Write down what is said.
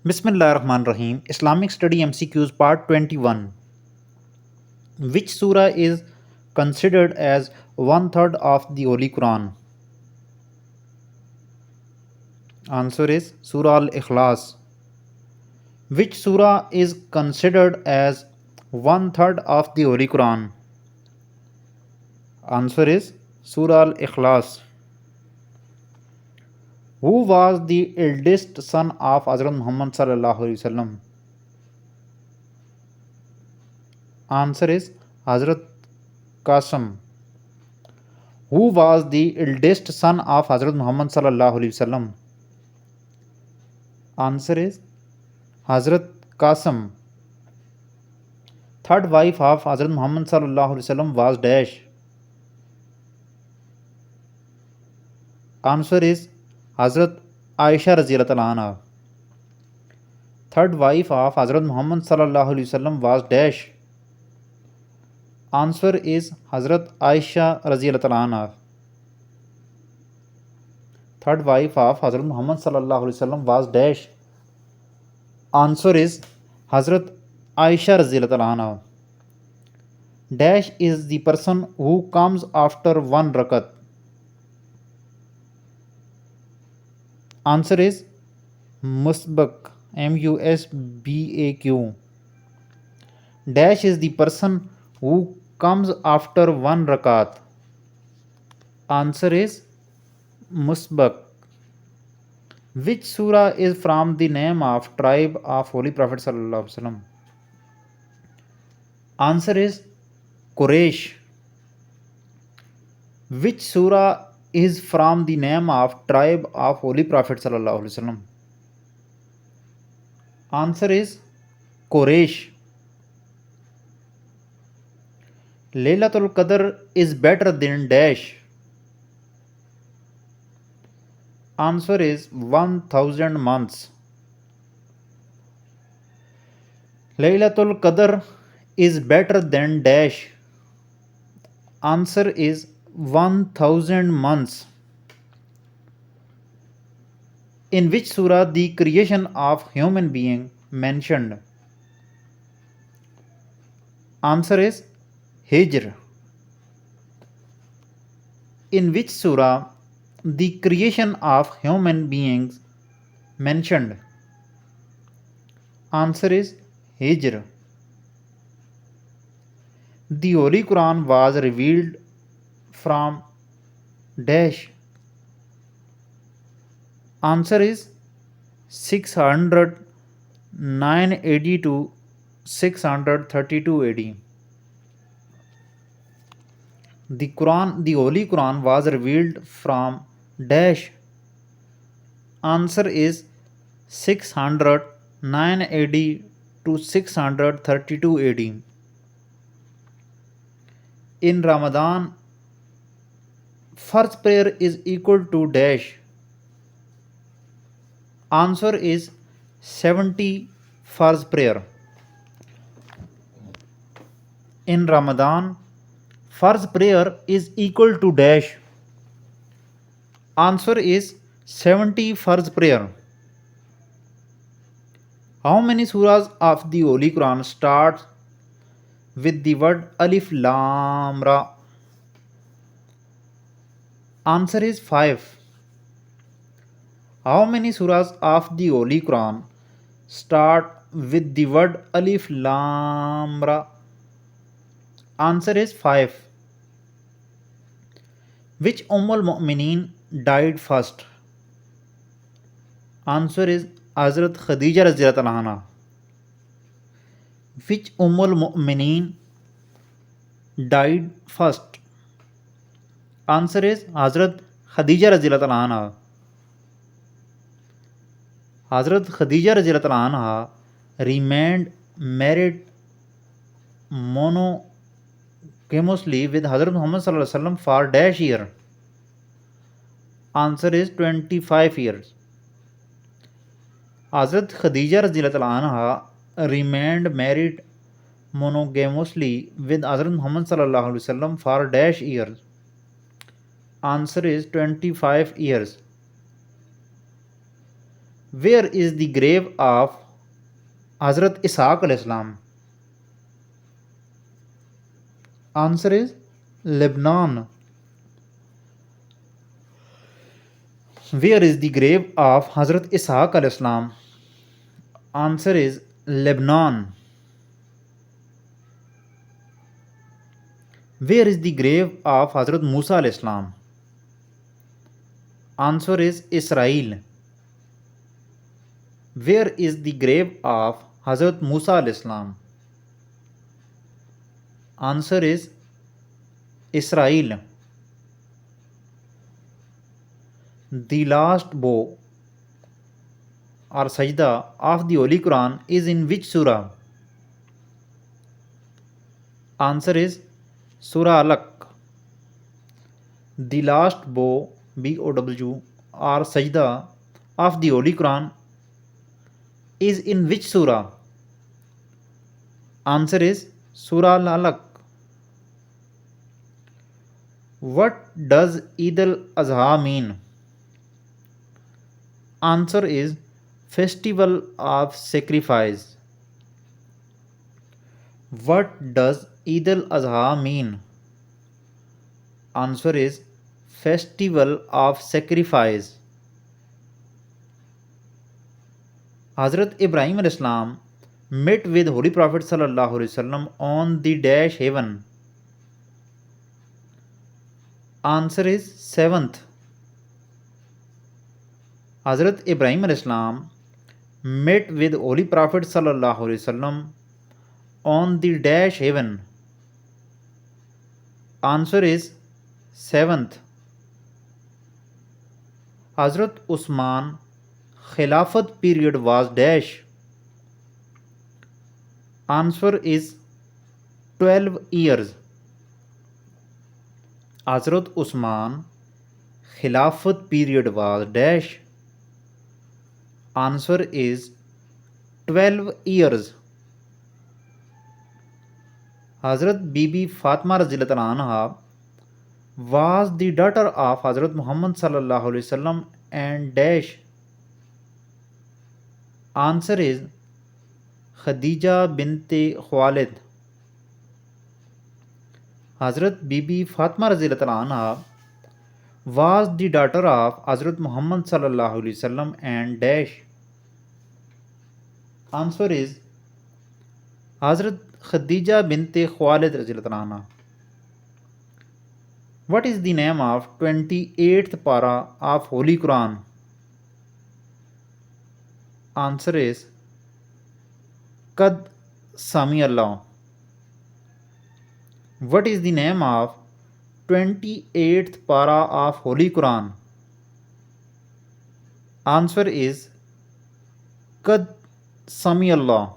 Bismillahirrahmanirrahim. Islamic Study MCQs Part 21. Which surah is considered as one third of the Holy Quran? Answer is Surah Al Ikhlas. Which surah is considered as one third of the Holy Quran? Answer is Surah Al Ikhlas. Who was the eldest son of Hazrat Muhammad sallallahu alaihi wasallam? Answer is Hazrat Qasim. Who was the eldest son of Hazrat Muhammad sallallahu alaihi wasallam? Answer is Hazrat Qasim. Third wife of Hazrat Muhammad sallallahu alaihi wasallam was dash. Answer is Hazrat Aisha radhiyallahu anha. Third wife of Hazrat Muhammad sallallahu alaihi wasallam was dash. Answer is Hazrat Aisha radhiyallahu anha. Third wife of Hazrat Muhammad sallallahu alaihi wasallam was dash. Answer is Hazrat Aisha radhiyallahu anha. Dash is the person who comes after one rakat. Answer is Musbaq. Musbaq. Dash is the person who comes after one rakat. Answer is Musbaq. Which surah is from the name of tribe of Holy Prophet sallallahu alaihi wasallam? Answer is Quraysh. Which surah is from the name of tribe of Holy Prophet sallallahu alaihi wasallam? Answer is Quraysh. Laylatul Qadr is better than dash. Answer is 1000 months. Laylatul Qadr is better than dash. Answer is 1000 months. In which surah the creation of human being mentioned? Answer is Hijr. In which surah the creation of human beings mentioned? Answer is Hijr. The Holy Quran was revealed from dash. Answer is 609 AD to 632 AD. The Holy Quran was revealed from dash. Answer is 609 AD to 632 AD. In Ramadan, first prayer is equal to dash. Answer is 70 first prayer. In Ramadan, first prayer is equal to dash. Answer is 70 first prayer. How many surahs of the Holy Quran start with the word Alif Lam Ra? Answer is 5. How many surahs of the Holy Quran start with the word Alif Lam Ra? Answer is 5. Which al Mu'mineen died first? Answer is Hazrat Khadija radhiyallahu anha. Which al Mu'mineen died first? Answer is Hazrat Khadija radhiyallahu anha. Hazrat Khadija radhiyallahu anha remained married monogamously with Hazrat Muhammad sallallahu alaihi wasallam for dash year. Answer is 25 years. Hazrat Khadija radhiyallahu anha remained married monogamously with Hazrat Muhammad sallallahu alaihi wasallam for dash years. Answer is 25 years. Where is the grave of Hazrat Ishaq alayhi salam? Answer is Lebanon. Where is the grave of Hazrat Ishaq alayhi salam? Answer is Lebanon. Where is the grave of Hazrat Musa alayhi salam? Answer is Israel. Where is the grave of Hazrat Musa alayhi salam? Answer is Israel. The last bow or sajda of the Holy Quran is in which surah? Answer is Surah Alaq. The last bow BOW or sajda of the Holy Quran is in which surah? Answer is Surah Al-Alaq. What does Eid al-Adha mean? Answer is festival of sacrifice. What does Eid al-Adha mean? Answer is festival of sacrifice. Hazrat Ibrahim alayhi salam met with Holy Prophet sallallahu alaihi wasallam on the dash heaven. Answer is seventh. Hazrat Ibrahim alayhi salam met with Holy Prophet sallallahu alaihi wasallam on the dash heaven. Answer is seventh. Hazrat Usman Khilafat period was dash. Answer is 12 years. Hazrat Usman Khilafat period was dash. Answer is 12 years. Hazrat Bibi Fatima radhiyallahu anha was the daughter of Hazrat Muhammad sallallahu alaihi wasallam and dash. Answer is Khadija binte Khuwailid. Hazrat Bibi Fatima radhiyallahu anha was the daughter of Hazrat Muhammad sallallahu alaihi wasallam and dash. Answer is Hazrat Khadija binte Khuwailid radhiyallahu anha. What is the name of 28th para of Holy Quran? Answer is Qad Sami Allah. What is the name of 28th para of Holy Quran? Answer is Qad Sami Allah.